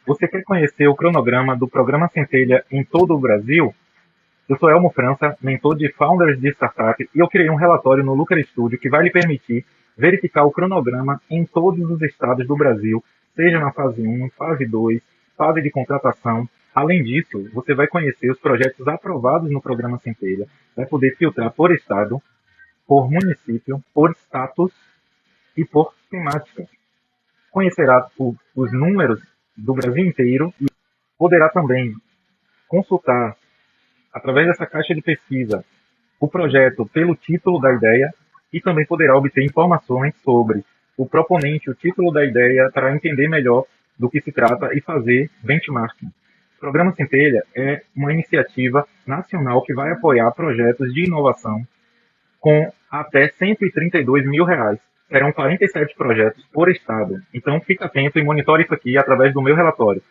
Você quer conhecer o cronograma do Programa Centelha em todo o Brasil? Eu sou Elmo França, mentor de founders de startup, e eu criei um relatório no Looker Studio que vai lhe permitir verificar o cronograma em todos os estados do Brasil, seja na fase 1, fase 2, fase de contratação. Além disso, você vai conhecer os projetos aprovados no Programa Centelha, vai poder filtrar por estado, por município, por status e por temática. Conhecerá os números do Brasil inteiro e poderá também consultar, através dessa caixa de pesquisa, o projeto pelo título da ideia e também poderá obter informações sobre o proponente, o título da ideia, para entender melhor do que se trata e fazer benchmarking. O Programa Centelha é uma iniciativa nacional que vai apoiar projetos de inovação com até R$ 132 mil. Serão 47 projetos por estado. Então, fique atento e monitore isso aqui através do meu relatório.